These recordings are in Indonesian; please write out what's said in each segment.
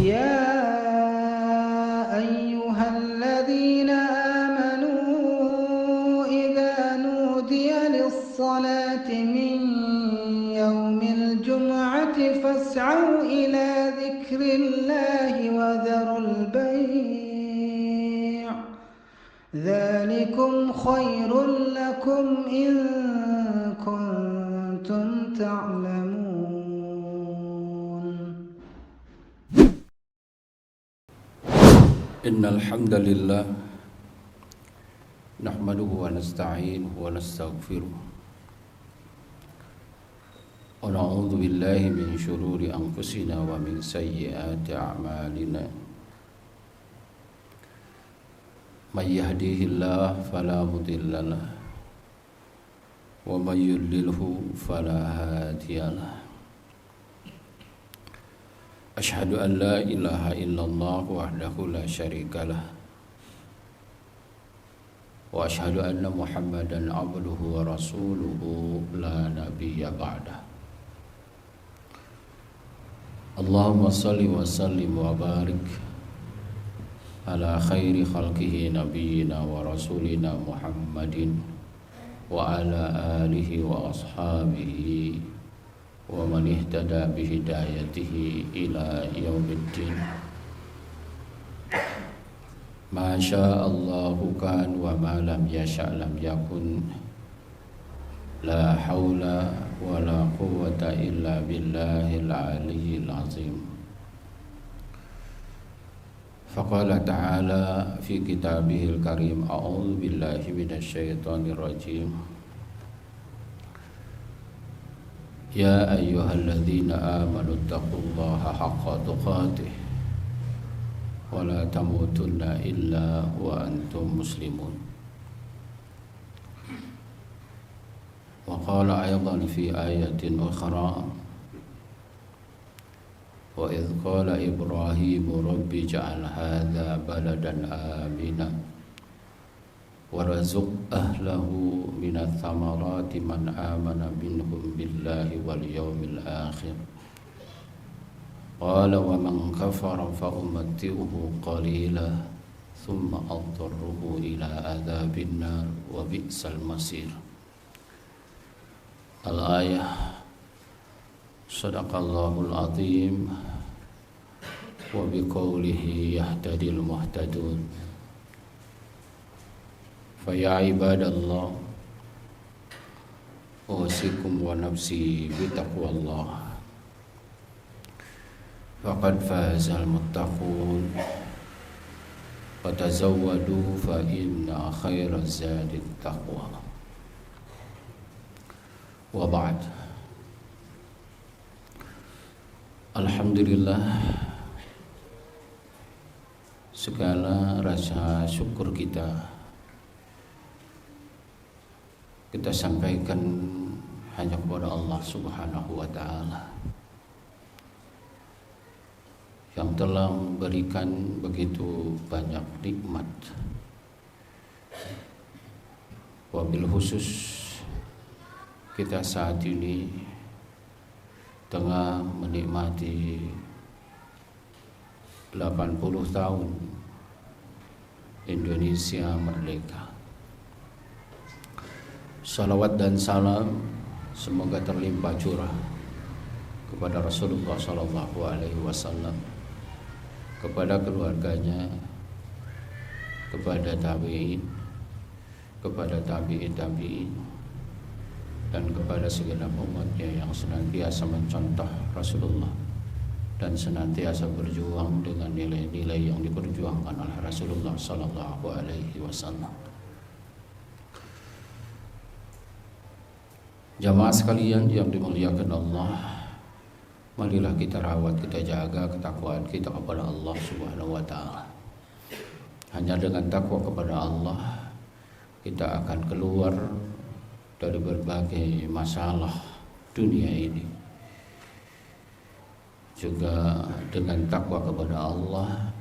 يا أيها الذين آمنوا إذا نودي للصلاة من يوم الجمعة فاسعوا إلى ذكر الله وذروا البيع ذلكم خير لكم إن كنتم تعلمون. إن الحمد لله نحمده ونستعينه ونستغفره ونعوذ بالله من شرور أنفسنا ومن سيئات أعمالنا من يهديه الله فلا مضل له ومن يضلله فلا هادي له. أشهد أن لا إله إلا الله وحده لا شريك له وأشهد أن محمدا عبده ورسوله لا نبي بعده. اللهم صل وسلم وبارك على خير خلقه نبينا ورسولنا محمد وعلى آله وأصحابه ومن اهتدى بهدايته إلى يوم الدين. ما شاء الله كان وما لم يشأ لم يكن لا حول ولا قوة إلا بالله العلي العظيم. فقال تعالى في كتابه الكريم: أعوذ بالله من الشيطان الرجيم. يا أيها الذين آمنوا اتقوا الله حق تقاته ولا تموتن إلا وأنتم مسلمون. وقال أيضا في آية أخرى: وإذ قال إبراهيم رب اجعل هذا بلدا آمنا وارزق أهله من الثمرات من آمن منهم بالله واليوم الآخر قال ومن كفر فأمتعه قليلا ثم أضطره إلى عذاب النار وبئس المصير. الآية. Sadaqallahul azim wa biqaulihi yahtadil muhtadun. Fa ya ibadallah usikum wa nafsi bitaqwallah faqad fazal muttaqun wa tazawwadu fa inna khairaz zadit taqwa. Wa ba'd. Alhamdulillah, segala rasa syukur kita sampaikan hanya kepada Allah Subhanahu wa Ta'ala yang telah memberikan begitu banyak nikmat, wabil khusus kita saat ini tengah menikmati 80 tahun Indonesia merdeka. Salawat dan salam semoga terlimpah curah kepada Rasulullah Sallallahu Alaihi Wasallam, kepada keluarganya, kepada tabi'in, kepada tabi'in, dan kepada segenap umatnya yang senantiasa mencontoh Rasulullah dan senantiasa berjuang dengan nilai-nilai yang diperjuangkan oleh Rasulullah Sallallahu Alaihi Wasallam. Jamaah sekalian yang dimuliakan Allah, marilah kita rawat, kita jaga ketakwaan kita kepada Allah Subhanahu wa Ta'ala. Hanya dengan takwa kepada Allah kita akan keluar dari berbagai masalah dunia ini. Juga dengan takwa kepada Allah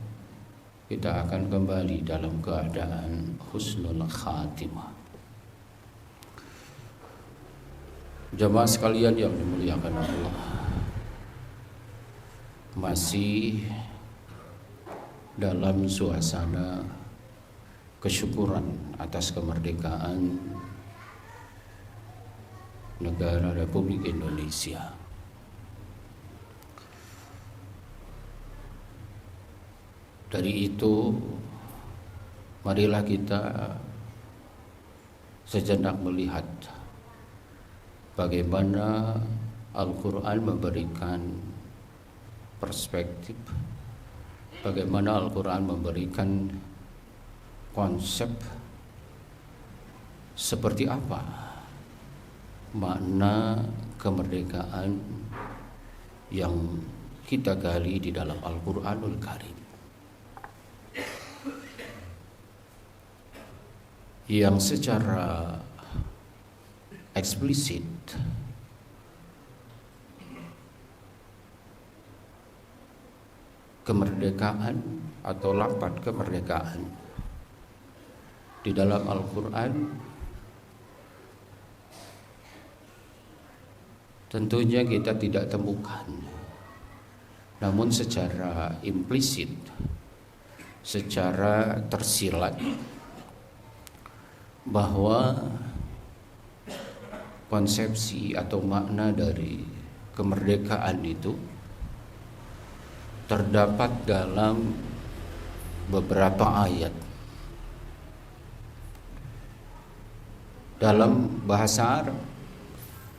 kita akan kembali dalam keadaan husnul khatimah. Jamaah sekalian yang dimuliakan Allah, masih dalam suasana kesyukuran atas kemerdekaan negara Republik Indonesia. Dari itu, marilah kita sejenak melihat bagaimana Al-Quran memberikan perspektif, bagaimana Al-Quran memberikan konsep seperti apa makna kemerdekaan yang kita gali di dalam Al-Quranul Karim, yang secara eksplisit kemerdekaan atau lafaz kemerdekaan di dalam Al-Quran tentunya kita tidak temukan, namun secara implisit, secara tersirat, bahwa konsepsi atau makna dari kemerdekaan itu terdapat dalam beberapa ayat. Dalam bahasa Arab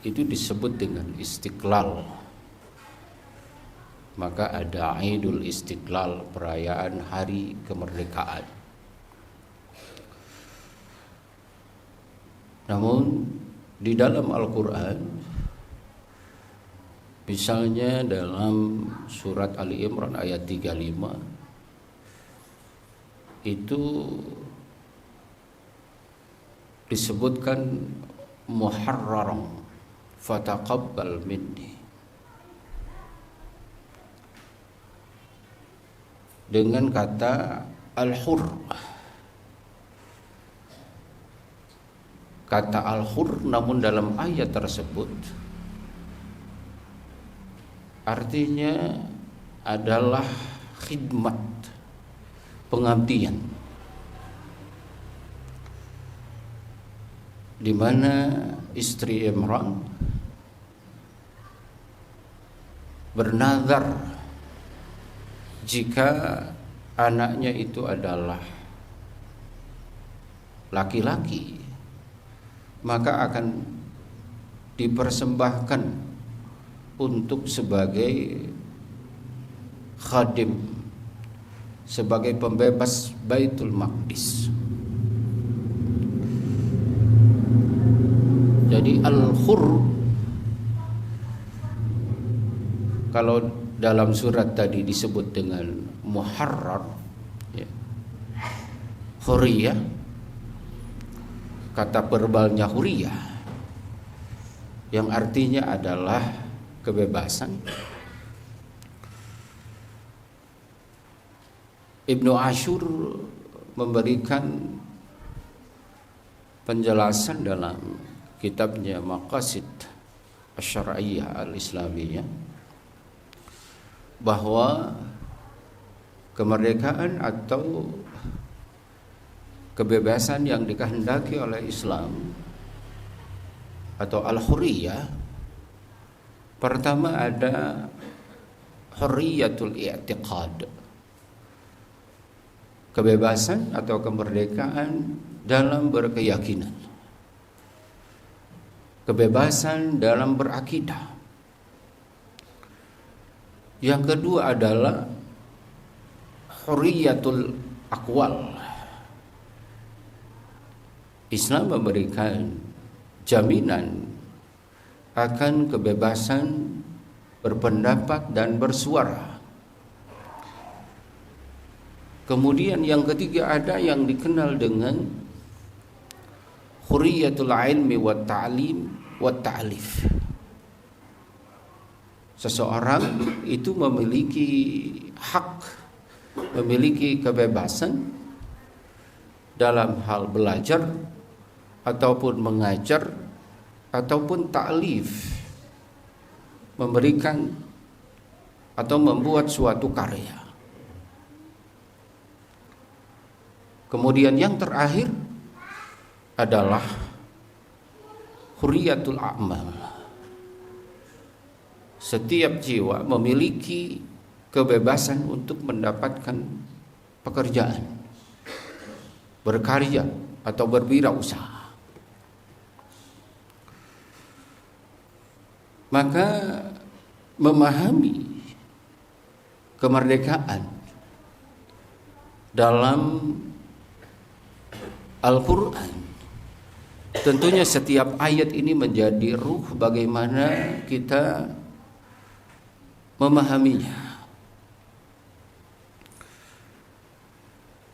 itu disebut dengan Istiqlal. Maka ada Idul Istiqlal, perayaan hari kemerdekaan. Namun di dalam Al-Quran, misalnya dalam surat Ali Imran ayat 35, itu disebutkan muharraram fataqabbal minni, dengan kata al-hur. Kata al-hur namun dalam ayat tersebut artinya adalah khidmat, pengabdian, di mana istri Imran bernazar jika anaknya itu adalah laki-laki, maka akan dipersembahkan untuk sebagai khadim, sebagai pembebas Baitul Maqdis. Jadi al-hur, kalau dalam surat tadi disebut dengan muharrar, ya, huriyah, kata verbalnya huriyah, yang artinya adalah kebebasan. Ibnu Ashur memberikan penjelasan dalam kitabnya Maqasid Asy-Syar'iyyah Al-Islamiyah bahwa kemerdekaan atau kebebasan yang dikehendaki oleh Islam atau al-hurriyah, pertama ada hurriyatul i'tiqad, kebebasan atau kemerdekaan dalam berkeyakinan, kebebasan dalam berakidah. Yang kedua adalah hurriyatul aqwal. Islam memberikan jaminan akan kebebasan berpendapat dan bersuara. Kemudian yang ketiga ada yang dikenal dengan hurriyatul ilmi wa ta'lim wa ta'lif. Seseorang itu memiliki hak, memiliki kebebasan dalam hal belajar ataupun mengajar ataupun ta'lif, memberikan atau membuat suatu karya. Kemudian yang terakhir adalah hurriyatul a'mal. Setiap jiwa memiliki kebebasan untuk mendapatkan pekerjaan, berkarya atau berwirausaha. Maka memahami kemerdekaan dalam Al-Quran, tentunya setiap ayat ini menjadi ruh bagaimana kita memahaminya.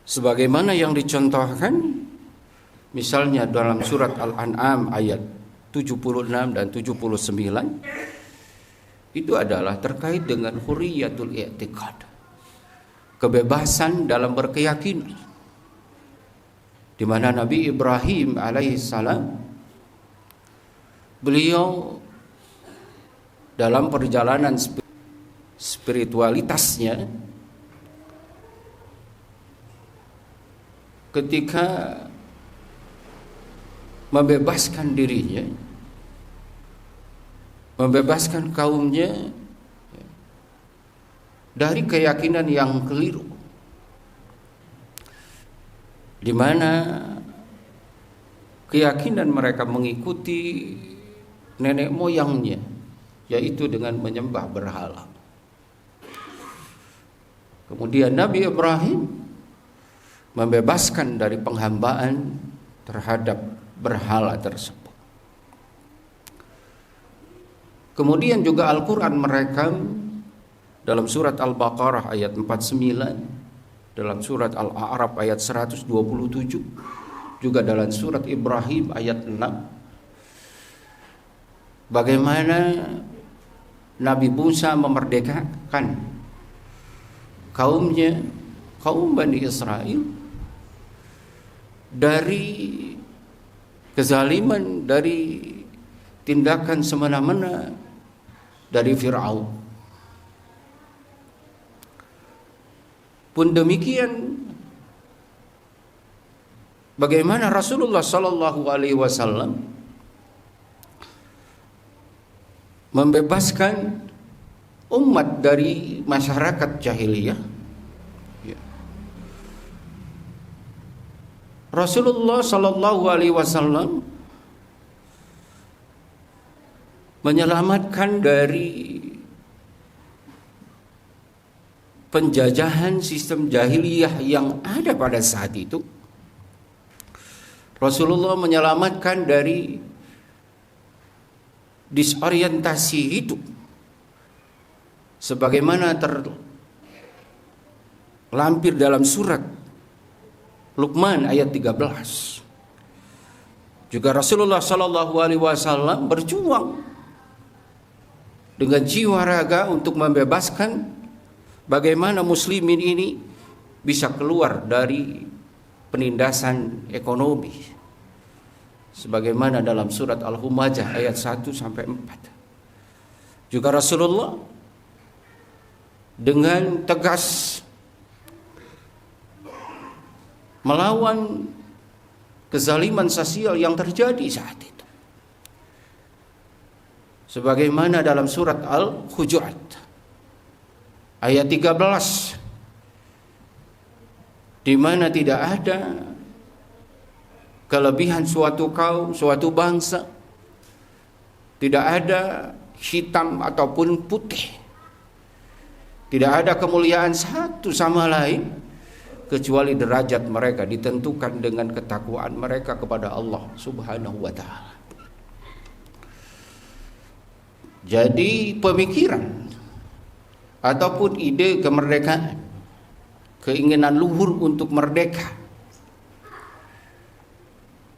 Sebagaimana yang dicontohkan misalnya dalam surat Al-An'am ayat 76 dan 79, itu adalah terkait dengan hurriyatul i'tiqad, kebebasan dalam berkeyakinan, di mana Nabi Ibrahim alaihissalam, beliau dalam perjalanan spiritualitasnya, ketika membebaskan dirinya, membebaskan kaumnya dari keyakinan yang keliru, di mana keyakinan mereka mengikuti nenek moyangnya, yaitu dengan menyembah berhala. Kemudian Nabi Ibrahim membebaskan dari penghambaan terhadap berhala tersebut. Kemudian juga Al-Quran merekam dalam surat Al-Baqarah ayat 49, dalam surat Al-A'raf ayat 127, juga dalam surat Ibrahim ayat 6, bagaimana Nabi Musa memerdekakan kaumnya, kaum Bani Israel, dari kezaliman, dari tindakan semena-mena dari Fir'aun. Pun demikian, bagaimana Rasulullah Sallallahu Alaihi Wasallam membebaskan umat dari masyarakat jahiliyah. Rasulullah Sallallahu Alaihi Wasallam menyelamatkan dari penjajahan sistem jahiliyah yang ada pada saat itu. Rasulullah menyelamatkan dari disorientasi hidup, sebagaimana terlampir dalam surat Luqman ayat 13. Juga Rasulullah Sallallahu Alaihi Wasallam berjuang dengan jiwa raga untuk membebaskan bagaimana muslimin ini bisa keluar dari penindasan ekonomi, sebagaimana dalam surat Al-Humazah ayat 1 sampai 4. Juga Rasulullah dengan tegas melawan kezaliman sosial yang terjadi saat itu, sebagaimana dalam surat Al-Hujurat ayat 13, di mana tidak ada kelebihan suatu kaum, suatu bangsa, tidak ada hitam ataupun putih, tidak ada kemuliaan satu sama lain, kecuali derajat mereka ditentukan dengan ketakwaan mereka kepada Allah Subhanahu wa Ta'ala. Jadi pemikiran ataupun ide kemerdekaan, keinginan luhur untuk merdeka,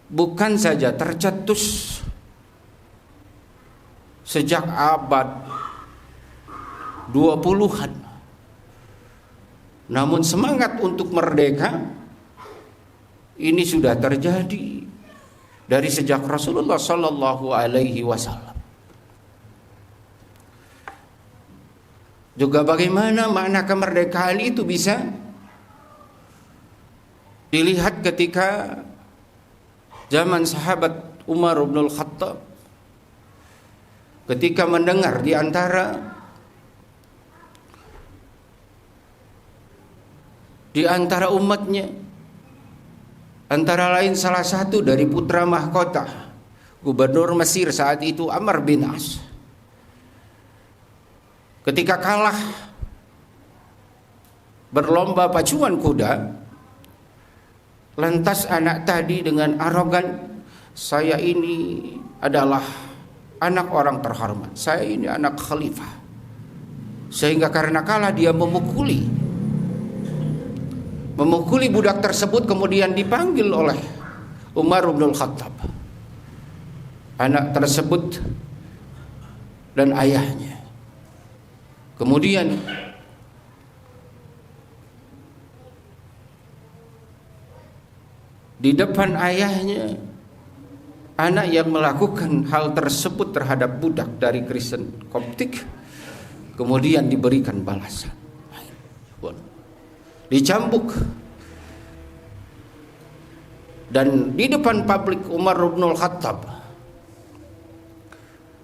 bukan saja tercetus sejak abad 20-an, namun semangat untuk merdeka ini sudah terjadi dari sejak Rasulullah Sallallahu Alaihi Wasallam. Juga bagaimana makna kemerdekaan itu bisa dilihat ketika zaman sahabat Umar bin Khattab, ketika mendengar di antara umatnya, antara lain salah satu dari putra mahkota gubernur Mesir saat itu, Amr bin As, ketika kalah berlomba pacuan kuda, lantas anak tadi dengan arogan, saya ini adalah anak orang terhormat, saya ini anak khalifah, sehingga karena kalah dia memukuli budak tersebut, kemudian dipanggil oleh Umar bin Khattab, anak tersebut dan ayahnya. Kemudian di depan ayahnya, anak yang melakukan hal tersebut terhadap budak dari Kristen Koptik kemudian diberikan balasan, dicambuk. Dan di depan publik Umar bin Khattab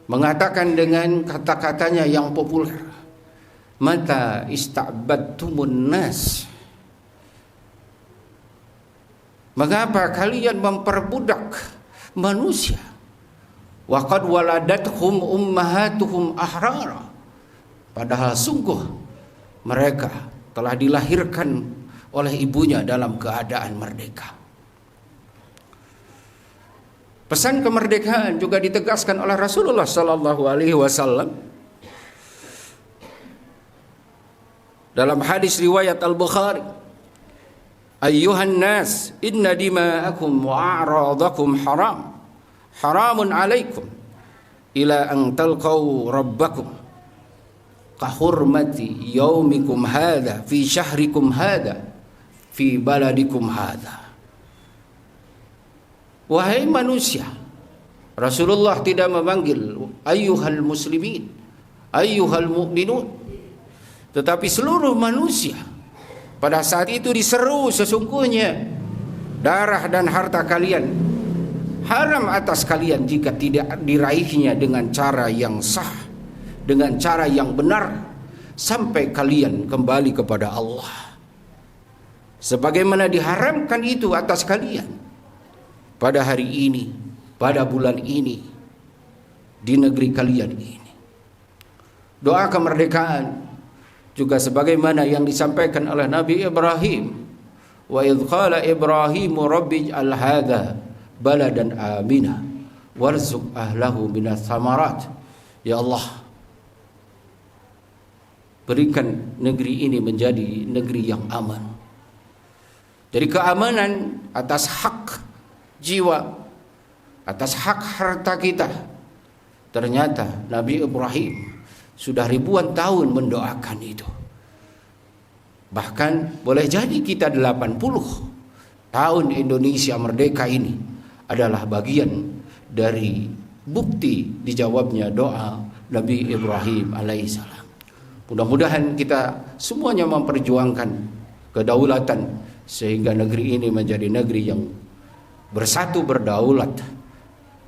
mengatakan dengan kata-katanya yang populer, mata ista'badtumun nas, mengapa kalian memperbudak manusia? Wa qad waladathum ummahatuhum ahrara, padahal sungguh mereka telah dilahirkan oleh ibunya dalam keadaan merdeka. Pesan kemerdekaan juga ditegaskan oleh Rasulullah sallallahu alaihi wasallam dalam hadis riwayat Al-Bukhari, ayyuhan nas inna dima'akum wa a'radakum haramun alaikum ila an talqaw rabbakum ka hurmati yaumikum hadha fi syahrikum hadha fi baladikum hadha. Wahai manusia, Rasulullah tidak memanggil ayyuhal muslimin, ayyuhal mu'minun, tetapi seluruh manusia. Pada saat itu diseru, sesungguhnya darah dan harta kalian haram atas kalian jika tidak diraihnya dengan cara yang sah, dengan cara yang benar, sampai kalian kembali kepada Allah, sebagaimana diharamkan itu atas kalian pada hari ini, pada bulan ini, di negeri kalian ini. Doa kemerdekaan juga sebagaimana yang disampaikan oleh Nabi Ibrahim, wa idh qala Ibrahimu rabbi ij'al hadha baladan amina warzuq ahlahu minas thamarat. Ya Allah, berikan negeri ini menjadi negeri yang aman, dari keamanan atas hak jiwa, atas hak harta kita. Ternyata Nabi Ibrahim sudah ribuan tahun mendoakan itu. Bahkan boleh jadi kita 80 tahun Indonesia merdeka ini adalah bagian dari bukti dijawabnya doa Nabi Ibrahim alaihissalam. Mudah-mudahan kita semuanya memperjuangkan kedaulatan sehingga negeri ini menjadi negeri yang bersatu, berdaulat,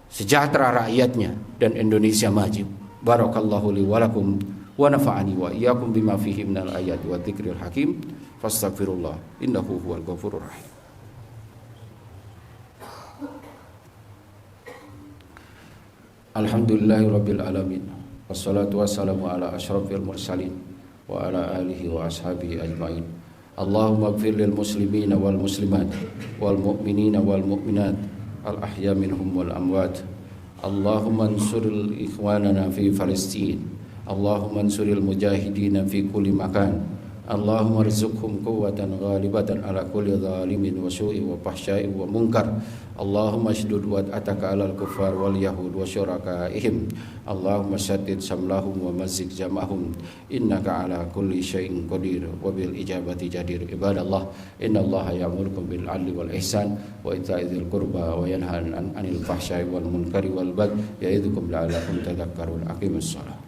sejahtera rakyatnya, dan Indonesia maju. Barakallahu li wa lakum wa nafa'ani wa iyyakum bima fihi minal ayati wa dzikril hakim. Fastaghfirullah innahu huwal ghafurur rahim. Alhamdulillahirabbil alamin. Wassalatu wassalamu ala asyrafil mursalin wa ala alihi wa ashabihi ajmain. Allahumma ighfir lil muslimina wal muslimat wal mu'minina wal mu'minat al ahya minhum wal amwat. Allahumma ansuril ikhwanana fi Palestin. Allahumma ansuril mujahidina fi kulli makan. Allahumma rizqhum quwwatan ghalibatan ala kulli zalimin wa su'i wa fahsya'i wa munkar. Allahumma shdud wat'ataka alal kuffar wal yahud wa syurakaihim. Allahumma syaddid samlahum wa mazzik jamahum. Innaka ala kulli syai'in qadir wa bil ijabati jadir. Ibadallah, innallaha ya'murukum bil 'adli wal ihsan wa ita'i dzil qurba wa yanha 'anil fahsya'i wal munkari wal baghi ya'idukum la'allakum tadhakkarun. Aqimus shalah.